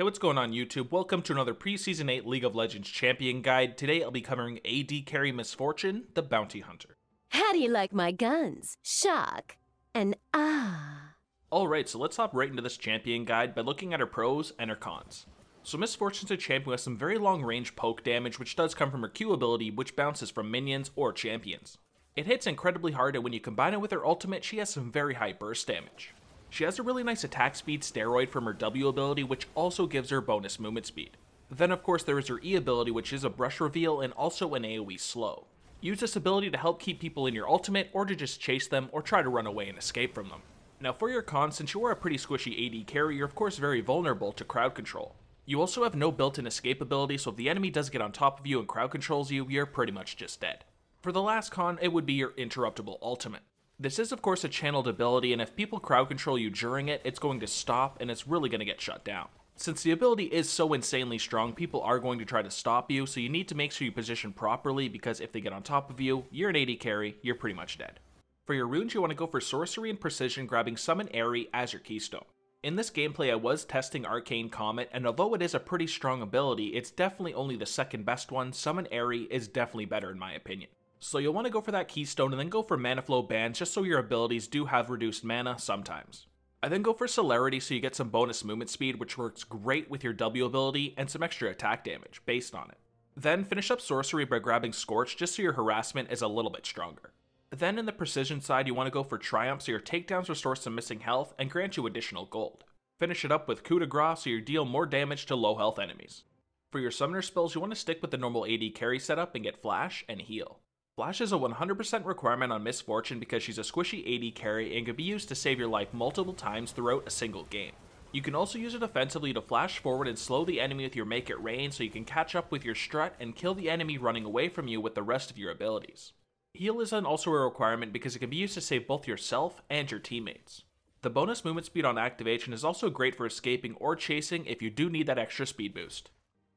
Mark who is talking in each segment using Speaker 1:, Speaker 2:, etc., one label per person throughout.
Speaker 1: Hey, what's going on YouTube? Welcome to another Preseason 8 League of Legends Champion Guide. Today I'll be covering AD carry Misfortune, the Bounty Hunter.
Speaker 2: How do you like my guns? Shock and ah.
Speaker 1: Alright, so let's hop right into this champion guide by looking at her pros and her cons. So Misfortune's a champion with some very long range poke damage, which does come from her Q ability, which bounces from minions or champions. It hits incredibly hard, and when you combine it with her ultimate, she has some very high burst damage. She has a really nice attack speed steroid from her W ability, which also gives her bonus movement speed. Then of course there is her E ability, which is a brush reveal and also an AoE slow. Use this ability to help keep people in your ultimate, or to just chase them or try to run away and escape from them. Now for your cons, since you are a pretty squishy AD carry, you're of course very vulnerable to crowd control. You also have no built-in escape ability, so if the enemy does get on top of you and crowd controls you, you're pretty much just dead. For the last con, it would be your interruptible ultimate. This is of course a channeled ability, and if people crowd control you during it, it's going to stop and it's really going to get shut down. Since the ability is so insanely strong, people are going to try to stop you, so you need to make sure you position properly, because if they get on top of you, you're an AD carry, you're pretty much dead. For your runes, you want to go for Sorcery and Precision, grabbing Summon Airy as your keystone. In this gameplay, I was testing Arcane Comet, and although it is a pretty strong ability, it's definitely only the second best one. Summon Airy is definitely better in my opinion. So you'll want to go for that keystone and then go for mana flow bans, just so your abilities do have reduced mana sometimes. I then go for celerity, so you get some bonus movement speed, which works great with your W ability, and some extra attack damage based on it. Then finish up sorcery by grabbing Scorch, just so your harassment is a little bit stronger. Then in the precision side, you want to go for triumph, so your takedowns restore some missing health and grant you additional gold. Finish it up with coup de grace, so you deal more damage to low health enemies. For your summoner spells, you want to stick with the normal AD carry setup and get flash and heal. Flash is a 100% requirement on Misfortune because she's a squishy AD carry and can be used to save your life multiple times throughout a single game. You can also use it offensively to flash forward and slow the enemy with your Make It Rain, so you can catch up with your strut and kill the enemy running away from you with the rest of your abilities. Heal is then also a requirement because it can be used to save both yourself and your teammates. The bonus movement speed on activation is also great for escaping or chasing if you do need that extra speed boost.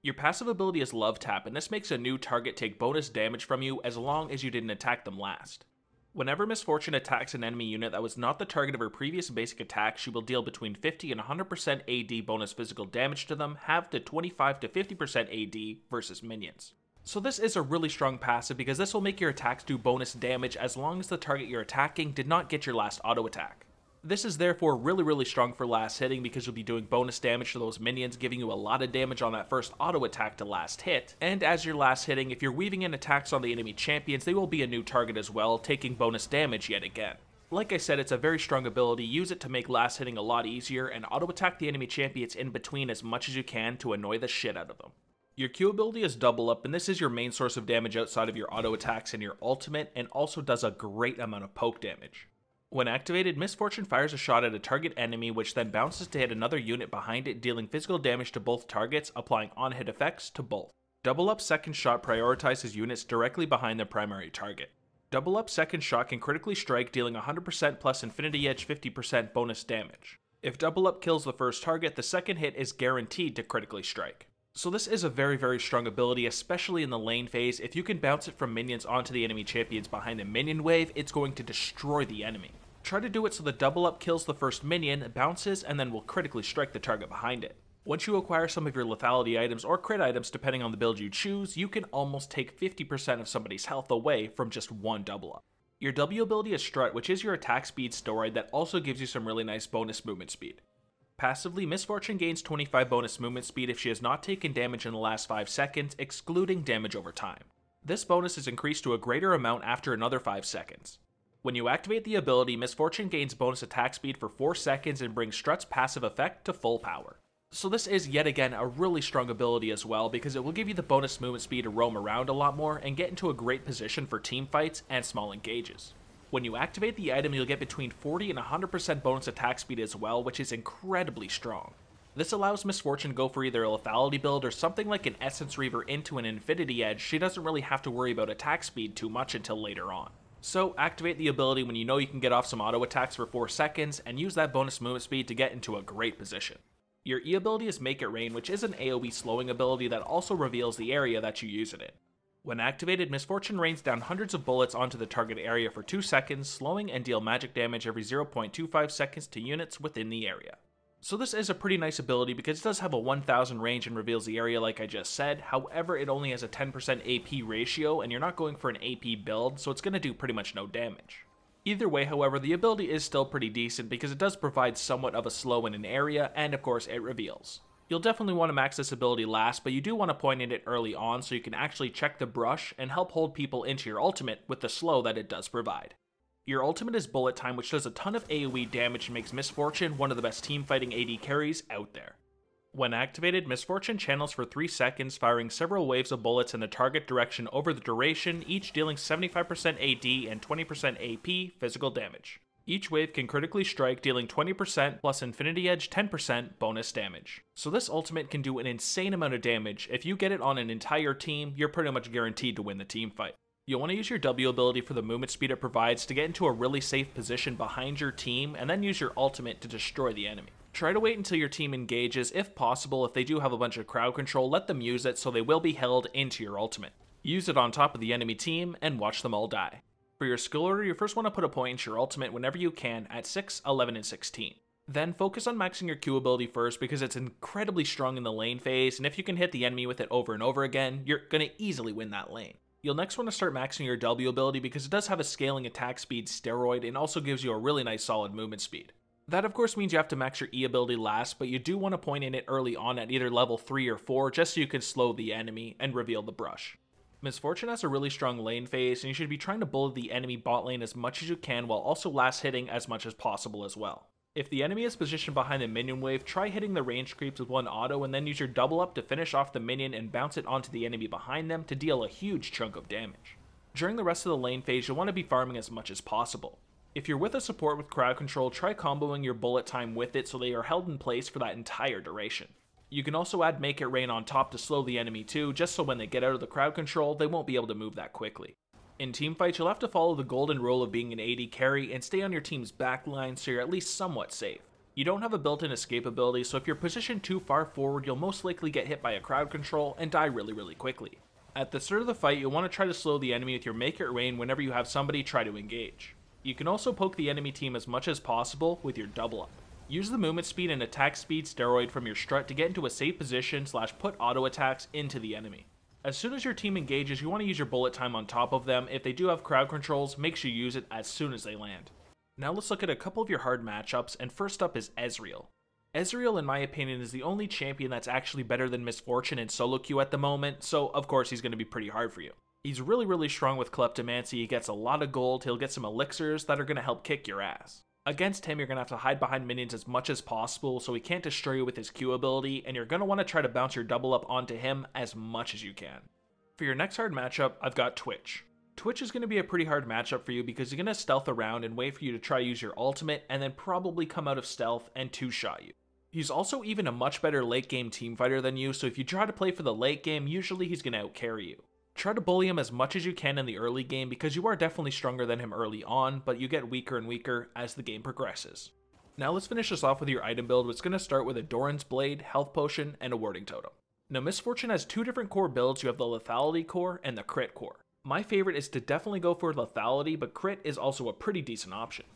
Speaker 1: Your passive ability is Love Tap, and this makes a new target take bonus damage from you as long as you didn't attack them last. Whenever Misfortune attacks an enemy unit that was not the target of her previous basic attack, she will deal between 50 and 100% AD bonus physical damage to them, halved to 25 to 50% AD versus minions. So this is a really strong passive because this will make your attacks do bonus damage as long as the target you're attacking did not get your last auto attack. This is therefore really strong for last hitting because you'll be doing bonus damage to those minions, giving you a lot of damage on that first auto attack to last hit. And as you're last hitting, if you're weaving in attacks on the enemy champions, they will be a new target as well, taking bonus damage yet again. Like I said, it's a very strong ability. Use it to make last hitting a lot easier, and auto attack the enemy champions in between as much as you can to annoy the shit out of them. Your Q ability is Double Up, and this is your main source of damage outside of your auto attacks and your ultimate, and also does a great amount of poke damage. When activated, Misfortune fires a shot at a target enemy, which then bounces to hit another unit behind it, dealing physical damage to both targets, applying on-hit effects to both. Double Up second shot prioritizes units directly behind their primary target. Double Up second shot can critically strike, dealing 100% plus Infinity Edge 50% bonus damage. If Double Up kills the first target, the second hit is guaranteed to critically strike. So this is a very strong ability, especially in the lane phase. If you can bounce it from minions onto the enemy champions behind the minion wave, it's going to destroy the enemy. Try to do it so the Double Up kills the first minion, bounces, and then will critically strike the target behind it. Once you acquire some of your lethality items or crit items depending on the build you choose, you can almost take 50% of somebody's health away from just one Double Up. Your W ability is Strut, which is your attack speed steroid that also gives you some really nice bonus movement speed. Passively, Misfortune gains 25 bonus movement speed if she has not taken damage in the last 5 seconds, excluding damage over time. This bonus is increased to a greater amount after another 5 seconds. When you activate the ability, Misfortune gains bonus attack speed for 4 seconds and brings Strut's passive effect to full power. So this is yet again a really strong ability as well, because it will give you the bonus movement speed to roam around a lot more and get into a great position for team fights and small engages. When you activate the item, you'll get between 40 and 100% bonus attack speed as well, which is incredibly strong. This allows Misfortune to go for either a lethality build or something like an Essence Reaver into an Infinity Edge. She doesn't really have to worry about attack speed too much until later on. So activate the ability when you know you can get off some auto attacks for 4 seconds, and use that bonus movement speed to get into a great position. Your E ability is Make It Rain, which is an AoE slowing ability that also reveals the area that you use it in. When activated, Misfortune rains down hundreds of bullets onto the target area for 2 seconds, slowing and deal magic damage every 0.25 seconds to units within the area. So this is a pretty nice ability because it does have a 1000 range and reveals the area like I just said. However, it only has a 10% AP ratio and you're not going for an AP build, so it's going to do pretty much no damage. Either way, however, the ability is still pretty decent because it does provide somewhat of a slow in an area, and of course it reveals. You'll definitely want to max this ability last, but you do want to point in it early on so you can actually check the brush and help hold people into your ultimate with the slow that it does provide. Your ultimate is Bullet Time, which does a ton of AoE damage and makes Miss Fortune one of the best teamfighting AD carries out there. When activated, Miss Fortune channels for 3 seconds, firing several waves of bullets in the target direction over the duration, each dealing 75% AD and 20% AP physical damage. Each wave can critically strike, dealing 20% plus Infinity Edge 10% bonus damage. So this ultimate can do an insane amount of damage. If you get it on an entire team, you're pretty much guaranteed to win the team fight. You'll want to use your W ability for the movement speed it provides to get into a really safe position behind your team, and then use your ultimate to destroy the enemy. Try to wait until your team engages. If possible, if they do have a bunch of crowd control, let them use it so they will be held into your ultimate. Use it on top of the enemy team and watch them all die. For your skill order, you first want to put a point into your ultimate whenever you can at 6, 11, and 16. Then focus on maxing your Q ability first because it's incredibly strong in the lane phase, and if you can hit the enemy with it over and over again, you're going to easily win that lane. You'll next want to start maxing your W ability because it does have a scaling attack speed steroid and also gives you a really nice solid movement speed. That of course means you have to max your E ability last, but you do want to point in it early on at either level 3 or 4 just so you can slow the enemy and reveal the brush. Miss Fortune has a really strong lane phase and you should be trying to bully the enemy bot lane as much as you can while also last hitting as much as possible as well. If the enemy is positioned behind the minion wave, try hitting the range creeps with one auto and then use your double up to finish off the minion and bounce it onto the enemy behind them to deal a huge chunk of damage. During the rest of the lane phase, you'll want to be farming as much as possible. If you're with a support with crowd control, try comboing your bullet time with it so they are held in place for that entire duration. You can also add Make It Rain on top to slow the enemy too, just so when they get out of the crowd control, they won't be able to move that quickly. In teamfights, you'll have to follow the golden rule of being an AD carry and stay on your team's backline so you're at least somewhat safe. You don't have a built-in escape ability, so if you're positioned too far forward, you'll most likely get hit by a crowd control and die really quickly. At the start of the fight, you'll want to try to slow the enemy with your Make It Rain whenever you have somebody try to engage. You can also poke the enemy team as much as possible with your double up. Use the movement speed and attack speed steroid from your strut to get into a safe position / put auto attacks into the enemy. As soon as your team engages, you want to use your bullet time on top of them. If they do have crowd controls, make sure you use it as soon as they land. Now let's look at a couple of your hard matchups, and first up is Ezreal. Ezreal, in my opinion, is the only champion that's actually better than Miss Fortune in solo queue at the moment, so of course he's going to be pretty hard for you. He's really strong with Kleptomancy, he gets a lot of gold, he'll get some elixirs that are going to help kick your ass. Against him, you're going to have to hide behind minions as much as possible so he can't destroy you with his Q ability, and you're going to want to try to bounce your double up onto him as much as you can. For your next hard matchup, I've got Twitch. Twitch is going to be a pretty hard matchup for you because he's going to stealth around and wait for you to try use your ultimate and then probably come out of stealth and two-shot you. He's also even a much better late game team fighter than you, so if you try to play for the late game, usually he's going to outcarry you. Try to bully him as much as you can in the early game because you are definitely stronger than him early on, but you get weaker and weaker as the game progresses. Now let's finish this off with your item build, which is going to start with a Doran's Blade, Health Potion, and a Warding Totem. Now Miss Fortune has two different core builds. You have the Lethality core and the Crit core. My favorite is to definitely go for Lethality, but Crit is also a pretty decent option.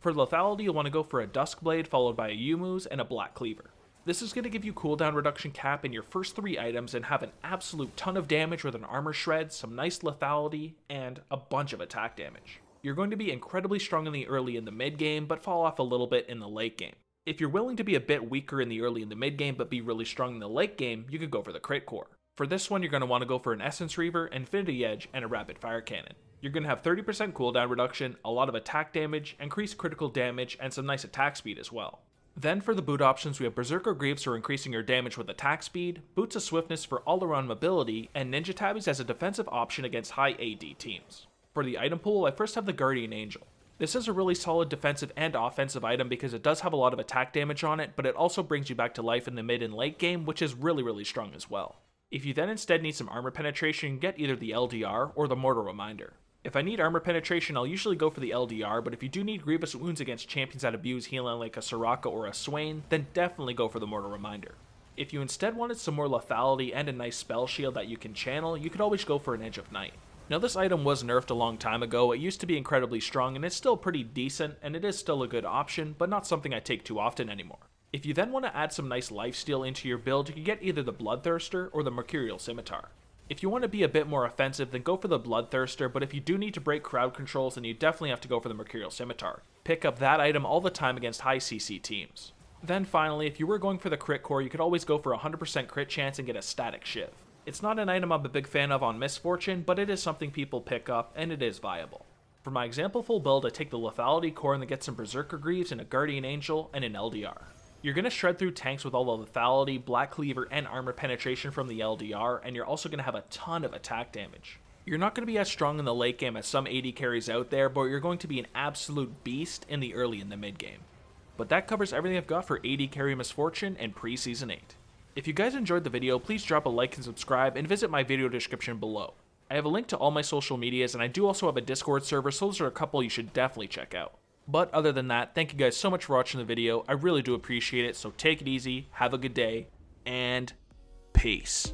Speaker 1: For Lethality, you'll want to go for a Dusk Blade followed by a Yumu's and a Black Cleaver. This is going to give you cooldown reduction cap in your first 3 items and have an absolute ton of damage with an armor shred, some nice lethality, and a bunch of attack damage. You're going to be incredibly strong in the early and the mid game, but fall off a little bit in the late game. If you're willing to be a bit weaker in the early and the mid game, but be really strong in the late game, you could go for the Crit core. For this one, you're going to want to go for an Essence Reaver, Infinity Edge, and a Rapid Fire Cannon. You're going to have 30% cooldown reduction, a lot of attack damage, increased critical damage, and some nice attack speed as well. Then for the boot options, we have Berserker Greaves for increasing your damage with attack speed, Boots of Swiftness for all-around mobility, and Ninja Tabbies as a defensive option against high AD teams. For the item pool, I first have the Guardian Angel. This is a really solid defensive and offensive item because it does have a lot of attack damage on it, but it also brings you back to life in the mid and late game, which is really strong as well. If you then instead need some armor penetration, get either the LDR or the Mortal Reminder. If I need armor penetration, I'll usually go for the LDR, but if you do need grievous wounds against champions that abuse healing like a Soraka or a Swain, then definitely go for the Mortal Reminder. If you instead wanted some more lethality and a nice spell shield that you can channel, you could always go for an Edge of Night. Now this item was nerfed a long time ago. It used to be incredibly strong and it's still pretty decent, and it is still a good option, but not something I take too often anymore. If you then want to add some nice lifesteal into your build, you can get either the Bloodthirster or the Mercurial Scimitar. If you want to be a bit more offensive, then go for the Bloodthirster, but if you do need to break crowd controls, then you definitely have to go for the Mercurial Scimitar. Pick up that item all the time against high CC teams. Then finally, if you were going for the crit core, you could always go for a 100% crit chance and get a static shiv. It's not an item I'm a big fan of on Misfortune, but it is something people pick up, and it is viable. For my example full build, I take the Lethality core and then get some Berserker Greaves and a Guardian Angel and an LDR. You're going to shred through tanks with all the Lethality, Black Cleaver, and Armor Penetration from the LDR, and you're also going to have a ton of attack damage. You're not going to be as strong in the late game as some AD carries out there, but you're going to be an absolute beast in the early and the mid game. But that covers everything I've got for AD carry Misfortune and pre-Season 8. If you guys enjoyed the video, please drop a like and subscribe, and visit my video description below. I have a link to all my social medias, and I do also have a Discord server, so those are a couple you should definitely check out. But other than that, thank you guys so much for watching the video. I really do appreciate it, so take it easy, have a good day, and peace.